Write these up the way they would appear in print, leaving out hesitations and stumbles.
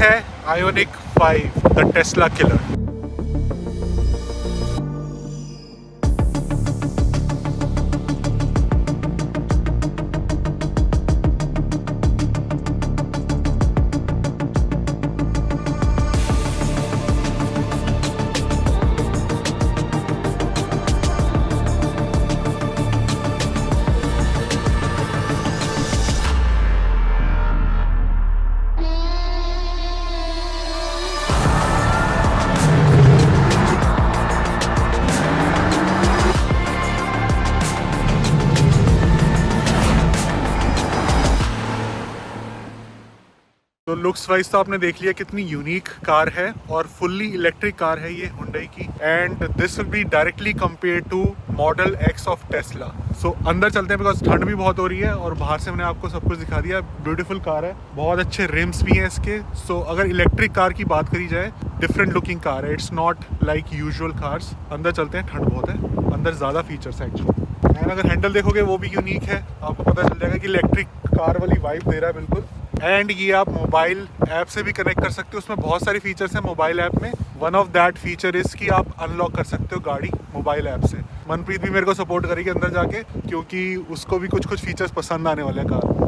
है ionic 5 the Tesla killer. तो looks wise तो आपने देख लिया कितनी यूनिक कार है और फुल्ली इलेक्ट्रिक कार है ये हुंडई की, and this will be directly compare to model X of Tesla. So अंदर चलते हैं बिकॉज ठंड भी बहुत हो रही है और बाहर से मैंने आपको सब कुछ दिखा दिया। ब्यूटीफुल कार है, बहुत अच्छे रिम्स भी हैं इसके। सो अगर इलेक्ट्रिक कार की बात करी जाए, डिफरेंट लुकिंग कार है, it's not like usual cars. अंदर चलते हैं, ठंड बहुत है, अंदर ज़्यादा फीचर्स है एक्चुअली। एंड अगर हैंडल देखोगे वो भी यूनिक है, आपको पता चल जाएगा कि इलेक्ट्रिक कार वाली वाइब दे रहा है बिल्कुल। एंड ये आप मोबाइल ऐप से भी कनेक्ट कर सकते हो, उसमें बहुत सारे फीचर्स हैं मोबाइल ऐप में। One of that feature is कि आप अनलॉक कर सकते हो गाड़ी मोबाइल ऐप से। मनप्रीत भी मेरे को सपोर्ट करेगी अंदर जाके, क्योंकि उसको भी कुछ फीचर्स पसंद आने वाले हैं कार में।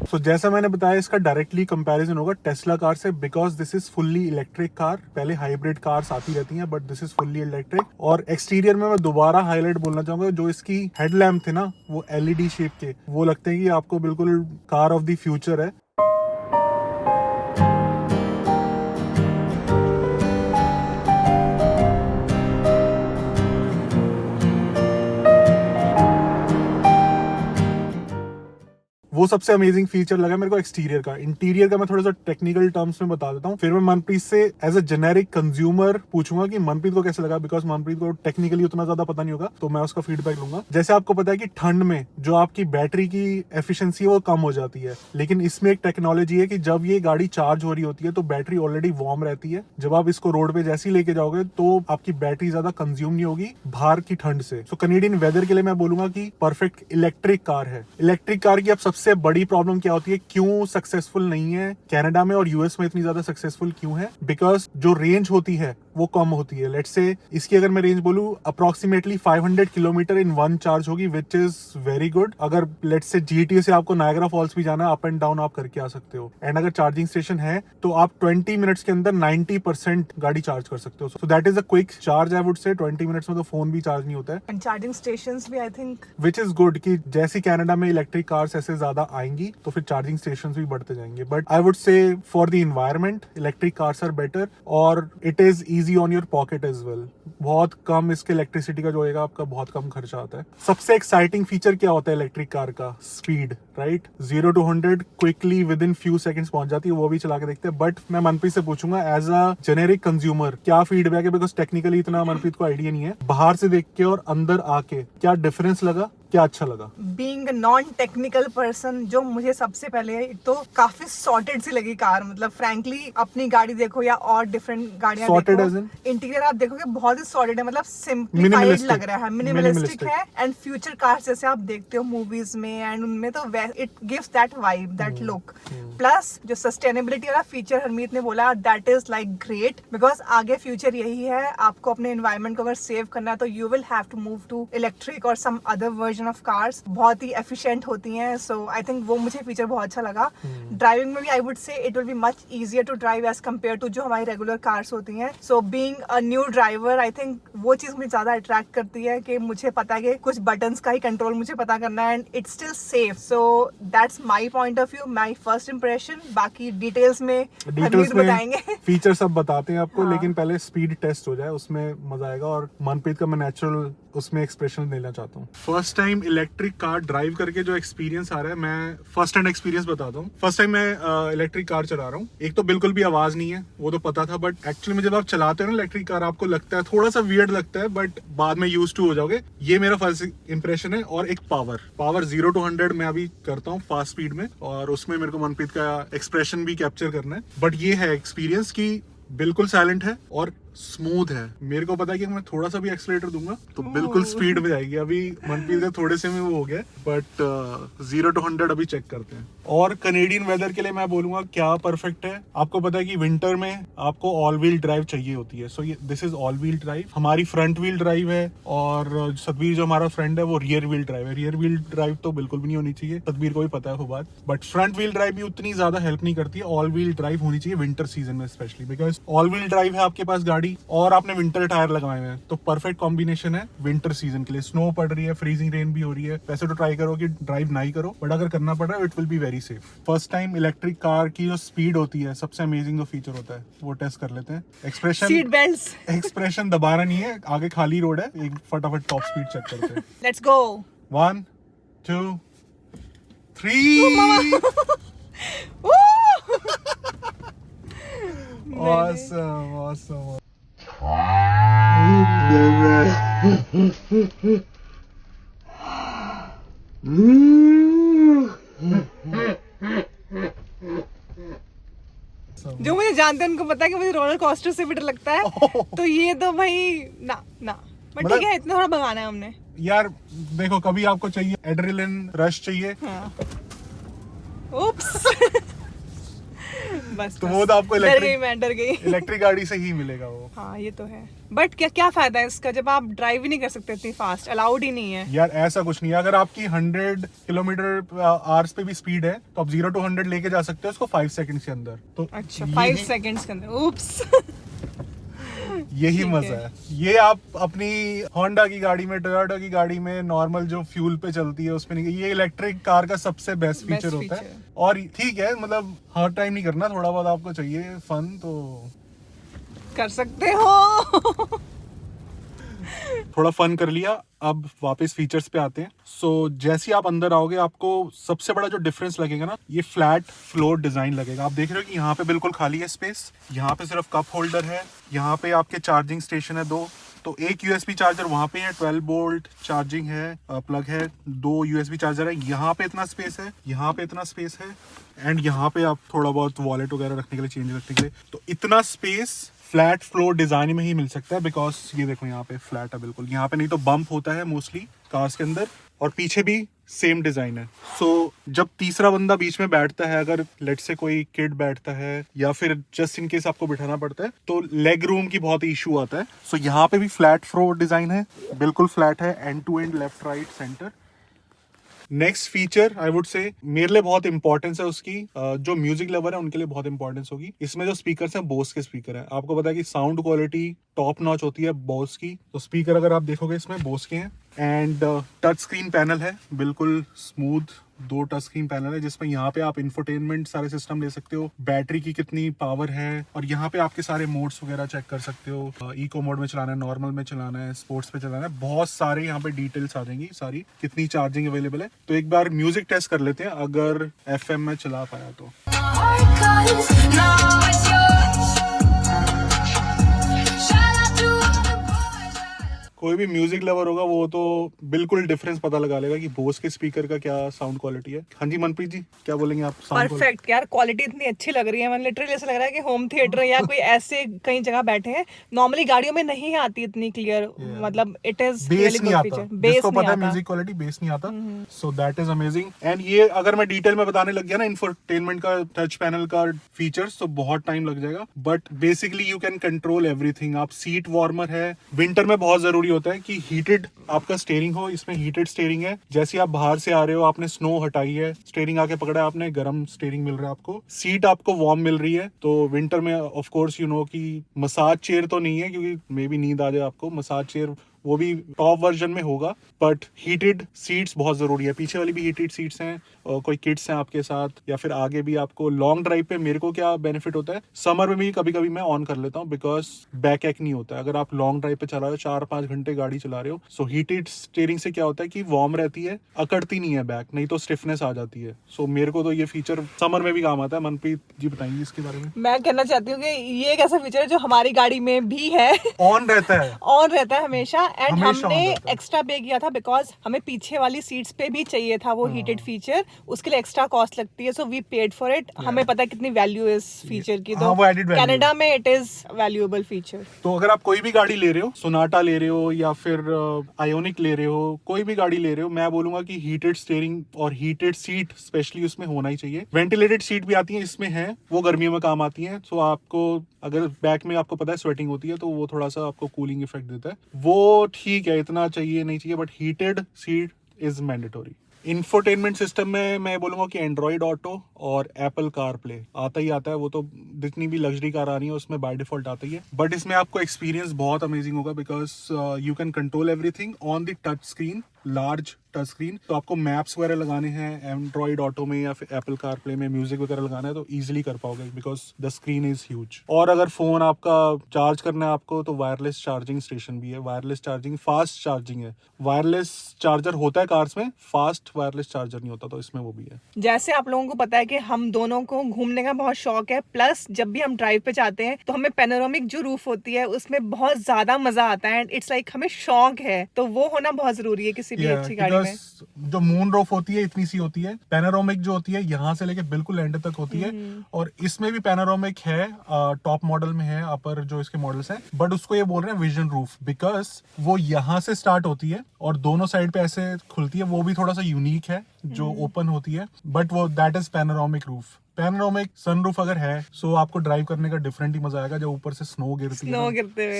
So, जैसा मैंने बताया इसका डायरेक्टली कंपैरिजन होगा टेस्ला कार से, because this is fully electric car. पहले हाइब्रिड कार्स आती रहती हैं but this is fully electric. और एक्सटीरियर में मैं दोबारा हाईलाइट बोलना चाहूंगा, जो इसकी हेडलैम्प थे ना वो एलईडी शेप के, वो लगते हैं कि आपको बिल्कुल कार ऑफ द फ्यूचर है। वो सबसे अमेजिंग फीचर लगा मेरे को एक्सटीरियर का। इंटीरियर का मैं थोड़ा सा टेक्निकल टर्म्स में बता देता हूँ, फिर मैं मनप्रीत से एज अ जेनेरिक कंज्यूमर पूछूंगा कि मनप्रीत को कैसे लगा, बिकॉज मनप्रीत को टेक्निकली उतना ज्यादा पता नहीं होगा, तो मैं उसका फीडबैक लूंगा। जैसे आपको पता है कि ठंड में जो आपकी बैटरी की एफिशिएंसी है वो कम हो जाती है, लेकिन इसमें एक टेक्नोलॉजी है कि जब ये गाड़ी चार्ज हो रही होती है तो बैटरी ऑलरेडी वार्म रहती है। जब आप इसको रोड पे जैसे ही लेके जाओगे तो आपकी बैटरी ज्यादा कंज्यूम नहीं होगी बाहर की ठंड से। सो कैनेडियन वेदर के लिए मैं बोलूंगा कि परफेक्ट इलेक्ट्रिक कार है। इलेक्ट्रिक कार की अब सबसे बड़ी प्रॉब्लम क्या होती है, क्यों सक्सेसफुल नहीं है कनाडा में और यूएस में इतनी ज्यादा सक्सेसफुल क्यों है? बिकॉज जो रेंज होती है वो कम होती है। लेट्स से इसकी अगर मैं रेंज बोलूं approximately 500 kilometre in one charge होगी, विच इज वेरी गुड। अगर लेट्स से जीटीए से आपको नायग्रा फॉल्स भी जाना है, अप एंड डाउन आप करके आ सकते हो। एंड अगर चार्जिंग स्टेशन है तो आप 20 मिनट्स के अंदर 90% गाड़ी चार्ज कर सकते हो। So that is a quick charge, I would से 20 मिनट्स में तो फोन भी चार्ज नहीं होता है। एंड चार्जिंग स्टेशंस भी I think, which is good कि जैसे कनाडा में इलेक्ट्रिक कार्स ऐसे ज्यादा आएंगी तो फिर चार्जिंग स्टेशंस भी बढ़ते जाएंगे। But I would say for the environment electric cars are better, और it is easy on your pocket as well. बहुत कम इसके इलेक्ट्रिसिटी का जो होगा आपका बहुत कम खर्चा आता है। सबसे एक्साइटिंग फीचर क्या होता है इलेक्ट्रिक कार का? Speed, right? 0 to 100 quickly with in few seconds पहुंच जाती है, वो भी चला के देखते हैं। बट मैं मनप्रीत से पूछूंगा एज अ जेनेरिक कंज्यूमर क्या फीडबैक है, बिकॉज टेक्निकली इतना मनप्रीत को आइडिया नहीं है। बाहर से देख के और अंदर आके क्या डिफरेंस लगा, क्या अच्छा लगा? बीइंग नॉन टेक्निकल पर्सन, जो मुझे सबसे पहले एक तो काफी सॉर्टेड सी लगी कार। मतलब फ्रैंकली अपनी गाड़ी देखो या और डिफरेंट गाड़ियां देखो, इंटीरियर आप देखोगे बहुत ही सॉलिड है, मतलब सिंपलीफाइड लग रहा है, मिनिमलिस्टिक है। एंड फ्यूचर कार्स जैसे आप देखते हो मूवीज में एंड उनमें, तो it gives that vibe, that look. Plus जो सस्टेनेबिलिटी वाला फीचर हरमीत ने बोला, that is like great, because आगे फ्यूचर यही है, आपको अपने एनवायरमेंट को अगर सेव करना है तो you will have to move to electric or some other version of cars. बहुत ही एफिशिएंट होती हैं। सो आई थिंक वो मुझे फीचर बहुत अच्छा लगा। ड्राइविंग में भी I would say it will be much easier to drive as compare to जो हमारी रेगुलर कार्स होती हैं। So being a new driver, I think वो चीज मुझे ज्यादा अट्रैक्ट करती है कि मुझे पता है कि कुछ बटन्स का ही कंट्रोल मुझे पता करना है and it's still safe. So that's my point of view, my first impression. बाकी डिटेल्स में बताएंगे, फीचर सब बताते हैं आपको। हाँ। लेकिन पहले स्पीड टेस्ट हो जाए, उसमें मजा आएगा। और मनप्रीत का मैं नेचुरल उसमें एक्सप्रेशन देना चाहता हूँ। First time electric car drive करके जो एक्सपीरियंस आ रहा है, मैं फर्स्ट हैंड एक्सपीरियंस बताता हूँ। फर्स्ट टाइम मैं इलेक्ट्रिक कार चला रहा हूँ। एक तो बिल्कुल भी आवाज नहीं है, वो तो पता था, बट एक्चुअली में जब आप चलाते हो ना इलेक्ट्रिक कार, आपको लगता है थोड़ा सा वियर्ड लगता है, बट बाद में यूज टू हो जाओगे। ये मेरा फर्स्ट इंप्रेशन है। और एक पावर 0 to 100 मैं अभी करता हूँ फास्ट स्पीड में, और उसमें मेरे को मनप्रीत का एक्सप्रेशन भी कैप्चर करना है। बट ये है एक्सपीरियंस की बिल्कुल साइलेंट है और स्मूथ है। मेरे को पता है कि मैं थोड़ा सा भी एक्सीलरेटर दूंगा तो बिल्कुल स्पीड में जाएगी। अभी मनप्रीत से थोड़े से में वो हो गया, बट 0 to 100 अभी चेक करते हैं। और कनेडियन वेदर के लिए मैं बोलूंगा क्या परफेक्ट है। आपको पता है कि विंटर में आपको ऑल व्हील ड्राइव चाहिए होती है, so this is all wheel drive. हमारी फ्रंट व्हील ड्राइव है और सतबीर जो हमारा फ्रेंड है वो रियर व्हील ड्राइव है। रियर व्हील ड्राइव तो बिल्कुल भी नहीं होनी चाहिए, सतबीर को भी पता है वो बात, बट फ्रंट व्हील ड्राइव भी उतनी ज्यादा हेल्प नहीं करती है। ऑल व्हील ड्राइव होनी चाहिए विंटर सीजन में specially, because all wheel drive है आपके पास गाड़ी और आपने विंटर टायर लगाए हुए हैं, तो परफेक्ट कॉम्बिनेशन है विंटर सीजन के लिए। स्नो पड़ रही है, फ्रीजिंग रेन भी हो रही है, वैसे तो ट्राई करो कि ड्राइव ना ही करो, बट अगर करना पड़ रहा है it will be very safe. First time electric car की जो स्पीड होती है, सबसे अमेजिंग जो फीचर होता है वो टेस्ट कर लेते हैं। सीट बेल्ट्स एक्सप्रेशन दबाना नहीं है, आगे खाली रोड है, एक फटाफट टॉप स्पीड चेक करते हैं। Let's go 1 2 3 Awesome, awesome. जो मुझे जानते हैं उनको पता है कि मुझे रोलर कोस्टर से भी डर लगता है, तो ये तो भाई ना बट ठीक है, इतना थोड़ा भगाना है हमने। यार देखो, कभी आपको चाहिए एड्रेनलिन रश चाहिए, हाँ। उप्स बस तो वो तो आपको डर गई इलेक्ट्रिक गाड़ी से ही मिलेगा वो। हाँ ये तो है, बट क्या फायदा है इसका जब आप ड्राइव ही नहीं कर सकते इतनी फास्ट, अलाउड ही नहीं है। यार ऐसा कुछ नहीं है, अगर आपकी 100 किलोमीटर आवर्स पे भी स्पीड है तो आप 0 to 100 लेके जा सकते हो उसको 5 सेकंड्स के अंदर। तो अच्छा 5 सेकंड्स के अंदर, उप्स यही मजा है। ये आप अपनी होंडा की गाड़ी में, टोयोटा की गाड़ी में नॉर्मल जो फ्यूल पे चलती है उसमें नहीं। ये इलेक्ट्रिक कार का सबसे बेस्ट फीचर होता है। और ठीक है, मतलब हर टाइम नहीं करना, थोड़ा बहुत आपको चाहिए फन तो कर सकते हो। थोड़ा फन कर लिया, अब वापस फीचर्स पे आते हैं। सो जैसे ही आप अंदर आओगे आपको सबसे बड़ा जो डिफरेंस लगेगा ना, ये फ्लैट फ्लोर डिजाइन लगेगा। आप देख रहे हो कि यहाँ पे बिल्कुल खाली है स्पेस, यहाँ पे सिर्फ कप होल्डर है, यहाँ पे आपके चार्जिंग स्टेशन है 2, तो एक यूएसबी चार्जर वहाँ पे है, 12 वोल्ट चार्जिंग है, प्लग है, 2 यूएसबी चार्जर है, यहाँ पे इतना स्पेस है, यहाँ पे इतना स्पेस है, एंड यहाँ पे आप थोड़ा बहुत वॉलेट वगैरह रखने के लिए, चेंज रखने के लिए। तो इतना स्पेस फ्लैट फ्लोर डिजाइन में ही मिल सकता है, बिकॉज ये देखो यहाँ पे फ्लैट है बिल्कुल, यहाँ पे नहीं तो बम्प होता है मोस्टली कार्स के अंदर, और पीछे भी सेम डिजाइन है। सो जब तीसरा बंदा बीच में बैठता है, अगर लेट से कोई किड बैठता है या फिर जस्ट इन केस आपको बिठाना पड़ता है, तो लेग रूम की बहुत इशू आता है। सो यहाँ पे भी फ्लैट फ्लोर डिजाइन है, बिल्कुल फ्लैट है, end to end, left right centre. Next feature I would say मेरे लिए बहुत इंपॉर्टेंस है उसकी, जो म्यूजिक लवर है उनके लिए बहुत इंपॉर्टेंस होगी। इसमें जो स्पीकर्स हैं बोस के स्पीकर हैं। आपको पता है कि साउंड क्वालिटी टॉप नॉच होती है बोस की, तो स्पीकर अगर आप देखोगे इसमें बोस के हैं। एंड टच स्क्रीन पैनल है, बिल्कुल स्मूथ 2 टच स्क्रीन पैनल है, जिसमें यहाँ पे आप इंफोटेनमेंट सारे सिस्टम ले सकते हो, बैटरी की कितनी पावर है, और यहाँ पे आपके सारे मोड्स वगैरह चेक कर सकते हो। इको मोड में चलाना है, नॉर्मल में चलाना है, स्पोर्ट्स पे चलाना है, बहुत सारे यहाँ पे डिटेल्स आ जाएंगी सारी, कितनी चार्जिंग अवेलेबल है। तो एक बार म्यूजिक टेस्ट कर लेते हैं, अगर FM में चला पाया तो। कोई भी म्यूजिक लवर होगा वो तो बिल्कुल डिफरेंस पता लगा लेगा कि बोस के स्पीकर का क्या साउंड क्वालिटी है। हाँ जी मनप्रीत जी, क्या बोलेंगे आप? परफेक्ट यार, क्वालिटी इतनी अच्छी लग रही है, मतलब लिटरली ऐसा लग रहा है कि होम थिएटर या कोई ऐसे कई जगह बैठे हैं। नॉर्मली गाड़ियों में नहीं आती इतनी क्लियर, मतलब इट इज बेस नहीं आता, जिसको पता है म्यूजिक क्वालिटी, बेस नहीं आता, so that is amazing. And ये अगर मैं डिटेल में बताने लग गया ना इंफोटेनमेंट का, टच पैनल का फीचर्स, तो बहुत टाइम लग जाएगा, but basically you can control everything. आप सीट वार्मर है, विंटर में बहुत जरूरी होता है कि हीटेड आपका स्टीयरिंग हो, इसमें हीटेड स्टीयरिंग है। जैसे आप बाहर से आ रहे हो, आपने स्नो हटाई है, स्टीयरिंग आके पकड़ा है आपने, गर्म स्टीयरिंग मिल रहा है आपको, सीट आपको वार्म मिल रही है। तो विंटर में ऑफ कोर्स यू नो कि मसाज चेयर तो नहीं है, क्योंकि मे बी नींद आ जाए आपको, मसाज चेयर वो भी टॉप वर्जन में होगा, बट हीटेड सीट्स बहुत जरूरी है। पीछे वाली भी हीटेड सीट्स हैं, और कोई किड्स हैं आपके साथ, या फिर आगे भी आपको लॉन्ग ड्राइव पे मेरे को क्या बेनिफिट होता है, समर में भी कभी कभी मैं ऑन कर लेता हूँ, बिकॉज बैक एक नहीं होता है। अगर आप लॉन्ग ड्राइव पे चला रहे हो, 4-5 घंटे गाड़ी चला रहे हो, सो हीटेड स्टीयरिंग से क्या होता है कि वार्म रहती है, अकड़ती नहीं है बैक, नहीं तो स्टिफनेस आ जाती है। सो मेरे को तो ये फीचर समर में भी काम आता है। मनप्रीत जी बताएंगे इसके बारे में? मैं कहना चाहती हूँ कि ये एक ऐसा फीचर है जो हमारी गाड़ी में भी है, ऑन रहता है हमेशा, एंड हमेशा हमने होता है। एक्स्ट्रा पे किया था बिकॉज हमें पीछे वाली सीट्स पे भी चाहिए था वो हीटेड फीचर, उसके लिए एक्स्ट्रा कॉस्ट लगती है, so we paid for it. हमें पता है कितनी वैल्यू है इस फीचर की, हाँ, तो वो added value कनाडा में इट इज वैल्यूएबल फीचर। तो अगर आप कोई भी गाड़ी ले रहे हो, सोनाटा ले रहे हो या फिर आयोनिक ले रहे हो, कोई भी गाड़ी ले रहे हो, मैं बोलूंगा कि हीटेड स्टीयरिंग और हीटेड सीट स्पेशली उसमें होना ही चाहिए। वेंटिलेटेड सीट भी आती है इसमें, है वो गर्मियों में काम आती है। सो आपको अगर बैक में आपको पता है स्वेटिंग होती है तो वो थोड़ा सा आपको कूलिंग इफेक्ट देता है, वो ठीक है, इतना चाहिए नहीं चाहिए, but heated seat is mandatory. Infotainment system में मैं बोलूंगा कि एंड्रॉइड ऑटो और एप्पल कार प्ले आता ही आता है, वो तो जितनी भी लग्जरी कार आ रही है उसमें बाय डिफॉल्ट आता ही है। बट इसमें आपको एक्सपीरियंस बहुत अमेजिंग होगा because you can control everything on the touch screen, large touch screen. तो आपको मैप्स वगैरह लगाने हैं एंड्रॉइड ऑटो में या फिर एप्पल कार प्ले में, म्यूजिक वगैरह लगाना है तो ईजिली कर पाओगे because the screen is huge. और अगर फोन आपका चार्ज करना है आपको तो वायरलेस चार्जिंग स्टेशन भी है, वायरलेस चार्जिंग, फास्ट चार्जिंग है। वायरलेस चार्जर होता है कार्स में, फास्ट वायरलेस चार्जर नहीं होता, तो इसमें वो भी है। जैसे आप लोगों को पता है कि हम दोनों को घूमने का बहुत शौक है, प्लस जब भी हम ड्राइव पे जाते हैं तो हमें पैनोरामिक जो रूफ होती है उसमें बहुत ज्यादा मजा आता है, एंड इट्स लाइक हमें शौक है, तो वो होना बहुत जरूरी है किसी भी अच्छी गाड़ी में। जो मून रूफ होती है इतनी सी होती है, पैनोरामिक जो होती है यहाँ से लेके बिल्कुल एंड तक होती है, और इसमें भी पैनोरामिक है, टॉप मॉडल में है, अपर जो इसके मॉडल्स हैं, बट उसको ये बोल रहे हैं विजन रूफ बिकॉज वो यहाँ से स्टार्ट होती है और दोनों साइड पे ऐसे खुलती है, वो भी थोड़ा सा यूनिक है जो ओपन होती है, बट वो that is panoramic roof. Panoramic sunroof अगर है सो आपको ड्राइव करने का डिफरेंट ही मजा आएगा, जब ऊपर से स्नो गिरती है,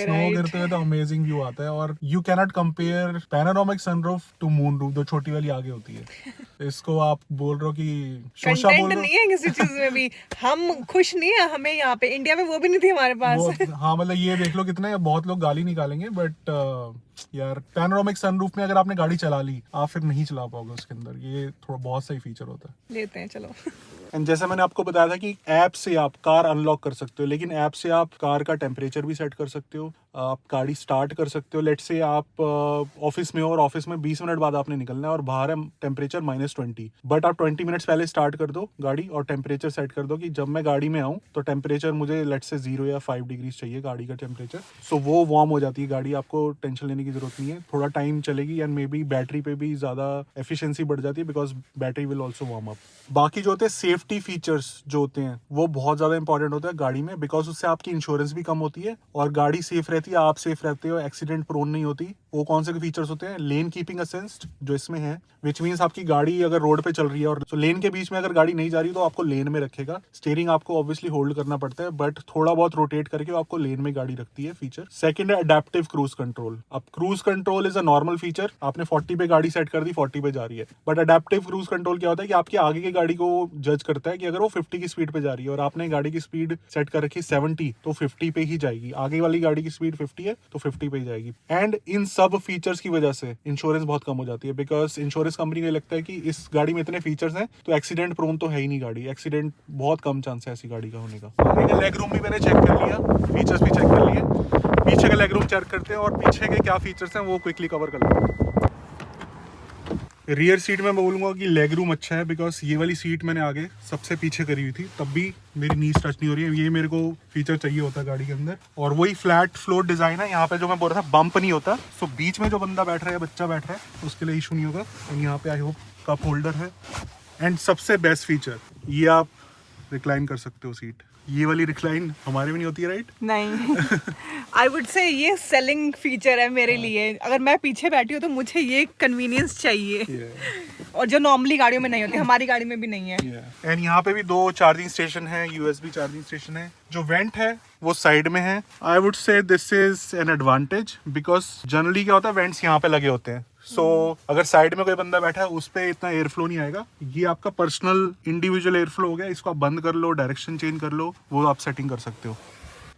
स्नो गिरते हुए तो अमेजिंग व्यू आता है। और you cannot compare panoramic sunroof to moon roof, जो छोटी वाली आगे होती है। इसको आप बोल रहे हो कि शोशा बोल रहे हो, नहीं है किसी चीज में भी हम खुश नहीं है, हमें यहाँ पे इंडिया में वो भी नहीं थी हमारे पास। हाँ मतलब ये देख लो कितने, बहुत लोग गाली निकालेंगे बट यार पैनोरामिक सनरूफ में अगर आपने गाड़ी चला ली आप फिर नहीं चला पाओगे उसके अंदर, ये थोड़ा बहुत सही फीचर होता है। लेते हैं चलो। एंड जैसे मैंने आपको बताया था कि ऐप से आप कार अनलॉक कर सकते हो, लेकिन ऐप से आप कार का टेम्परेचर भी सेट कर सकते हो, आप गाड़ी स्टार्ट कर सकते हो। लेट से आप ऑफिस में हो और ऑफिस में 20 मिनट बाद आपने निकलना है और बाहर है टेम्परेचर -20, बट आप 20 मिनट्स पहले स्टार्ट कर दो गाड़ी और टेम्परेचर सेट कर दो कि जब मैं गाड़ी में आऊँ तो टेम्परेचर मुझे लेट से 0 या 5 डिग्री चाहिए गाड़ी का टेम्परेचर, सो वो वार्म हो जाती है गाड़ी, आपको टेंशन लेने की जरूरत नहीं है। थोड़ा टाइम चलेगी एंड मे बी बैटरी पे भी ज्यादा एफिशिएंसी बढ़ जाती है because battery will also warm up. बाकी जो होते हैं सेफ्टी फीचर्स जो होते हैं वो बहुत ज्यादा इंपॉर्टेंट होता है गाड़ी में, बिकॉज उससे आपकी इंश्योरेंस भी कम होती है और गाड़ी सेफ रहती है, आप सेफ रहते हो, एक्सीडेंट प्रोन नहीं होती। वो कौन से फीचर्स होते हैं? लेन कीपिंग असिस्ट जो इसमें है, विच मीन्स आपकी गाड़ी अगर रोड पे चल रही है और तो लेन के बीच में अगर गाड़ी नहीं जा रही तो आपको लेन में रखेगा। स्टीयरिंग आपको ऑब्वियसली होल्ड करना पड़ता है बट थोड़ा बहुत रोटेट करके वो आपको लेन में गाड़ी रखती है फीचर। सेकंड है अडेप्टिव क्रूज कंट्रोल। अब cruise control is a normal feature, आपने 40 पे गाड़ी सेट कर दी, 40 पे जा रही है, बट अडेप्टिव क्रूज कंट्रोल क्या होता है कि आपके आगे की गाड़ी को जज करता है कि अगर वो 50 की स्पीड पे जा रही है और आपने गाड़ी की स्पीड सेट कर रखी 70 तो 50 पे ही जाएगी, आगे वाली गाड़ी की स्पीड 50 है तो 50 पे ही जाएगी। एंड इन सब फीचर्स की वजह से इंश्योरेंस बहुत कम हो जाती है बिकॉज इंश्योरेंस कंपनी को लगता है कि इस गाड़ी में इतने फीचर्स हैं तो एक्सीडेंट प्रोन तो है ही नहीं गाड़ी, एक्सीडेंट बहुत कम चांस है ऐसी गाड़ी का होने का। आगे का लेग रूम भी मैंने चेक कर लिया, फीचर्स भी चेक कर लिए, पीछे का लेग रूम चेक करते हैं और पीछे के क्या फीचर्स हैं वो क्विकली कवर कर लेते हैं। रियर सीट में मैं बोलूँगा कि लेग रूम अच्छा है बिकॉज ये वाली सीट मैंने आगे सबसे पीछे करी हुई थी, तब भी मेरी नीज टच नहीं हो रही है। ये मेरे को फीचर चाहिए होता है गाड़ी के अंदर, और वही फ्लैट फ्लोर डिजाइन है। यहाँ पे जो मैं बोल रहा था बम्प नहीं होता, सो बीच में जो बंदा बैठ रहा है या बच्चा बैठ रहा है उसके लिए इशू नहीं होगा। और यहाँ पे आई होप कप होल्डर है। एंड सबसे बेस्ट फीचर ये आप रिक्लाइन कर सकते हो सीट, ये वाली रिक्लाइन हमारे में नहीं होती है राइट? नहीं आई वुड से ये सेलिंग फीचर है मेरे लिए। अगर मैं पीछे बैठी हूँ तो मुझे ये कन्वीनियंस चाहिए और जो नॉर्मली गाड़ियों में नहीं होती, हमारी गाड़ी में भी नहीं है। एंड यहाँ पे भी 2 चार्जिंग स्टेशन है, यूएसबी चार्जिंग स्टेशन है। जो वेंट है वो साइड में है। आई वुड से this is an advantage because generally क्या होता है वेंट्स यहाँ पे लगे होते हैं, सो अगर साइड में कोई बंदा बैठा है उस पे इतना एयर फ्लो नहीं आएगा। ये आपका पर्सनल इंडिविजुअल एयर फ्लो हो गया, इसको आप बंद कर लो, डायरेक्शन चेंज कर लो, वो आप सेटिंग कर सकते हो।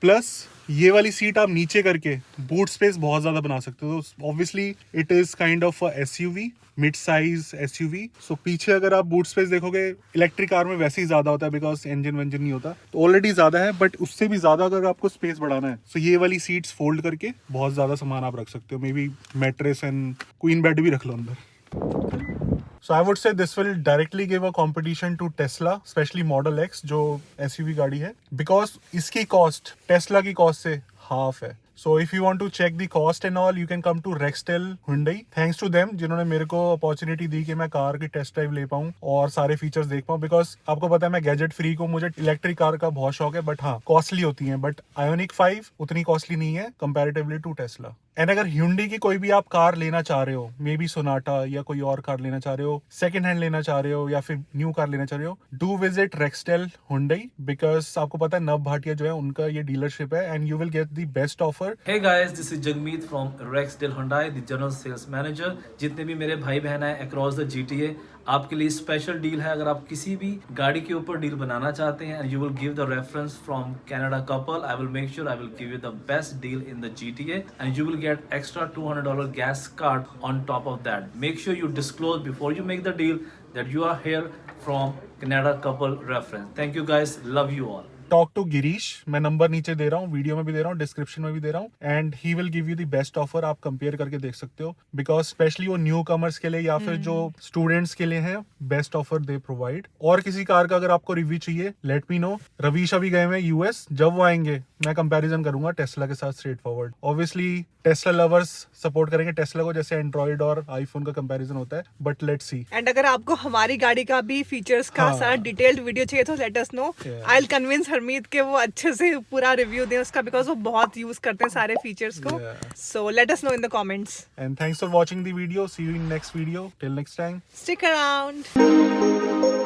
प्लस ये वाली सीट आप नीचे करके बूट स्पेस बहुत ज्यादा बना सकते हो। Obviously it is kind of SUV, mid size SUV. So पीछे अगर आप बूट स्पेस देखोगे इलेक्ट्रिक कार में वैसे ही ज्यादा होता है बिकॉज इंजन वेंजन नहीं होता, तो ऑलरेडी ज्यादा है, बट उससे भी ज्यादा अगर आपको स्पेस बढ़ाना है तो ये वाली सीट्स फोल्ड करके बहुत ज्यादा सामान आप रख सकते हो। May be mattress and queen bed भी रख लो अंदर। So I would say this will directly give a competition to Tesla, especially Model X जो SUV गाड़ी है, because इसकी कॉस्ट टेस्ला की कॉस्ट से हाफ है। So if you want to check the cost and all, you can come to Rextel Hyundai. Thanks to them जिन्होंने मेरे को अपॉर्चुनिटी दी कि मैं कार की टेस्ट ड्राइव ले पाऊँ और सारे फीचर्स देख पाऊँ, बिकॉज आपको पता है मैं गैजेट फ्री को, मुझे इलेक्ट्रिक कार का बहुत शौक है, बट हाँ कॉस्टली होती है, बट आयोनिक 5 उतनी कॉस्टली नहीं है कंपैरेटिवली टू टेस्ला। एंड अगर Hyundai की कोई भी आप कार लेना चाह रहे हो, मे बी सोनाटा या कोई और कार लेना चाह रहे हो, सेकंड हैंड लेना चाह रहे हो या फिर न्यू कार लेना चाह रहे हो, डू विजिट रेक्सटेल Hyundai, बिकॉज आपको पता है नव भाटिया जो है उनका ये डीलरशिप है and you will get the best offer. Hey guys, this is Jagmeet from Rexdale Hyundai, the general sales manager। जितने भी मेरे भाई बहन हैं across the GTA, आपके लिए स्पेशल डील है। अगर आप किसी भी गाड़ी के ऊपर डील बनाना चाहते हैं, and you will give the reference from Canada couple, I will make sure I will give you the best deal in the GTA, and you will get extra $200 gas card on top of that। Make sure you disclose before you make the deal that you are here from Canada couple reference। Thank you guys, love you all। Talk to Girish, मैं number नीचे दे रहा हूँ, video में भी दे रहा हूँ, description में भी दे रहा हूँ, and he will give you the best offer. आप कंपेयर करके देख सकते हो, बिकॉज स्पेशली वो न्यू कमर्स के लिए या फिर जो स्टूडेंट्स के लिए है, बेस्ट ऑफर दे प्रोवाइड। और किसी कार का अगर आपको रिव्यू चाहिए, लेट मी नो। रवीश अभी गए हुए यूएस, जब वो आएंगे मैं कंपैरिजन करूंगा टेस्ला के साथ straight forward. Obviously Tesla lovers support करेंगे टेस्ला को, जैसे एंड्रॉइड और आईफोन का कंपैरिजन होता है, बट लेट्स सी। एंड अगर आपको हमारी गाड़ी का भी फीचर्स का हाँ। सारा डिटेल्ड वीडियो चाहिए तो late us no. I will convince Harmeet के वो अच्छे से पूरा रिव्यू दें उसका, बिकॉज वो बहुत यूज करते हैं सारे फीचर्स को। So let us know in the comments. And thanks for watching the video. See you in next video. Till next time, stick around.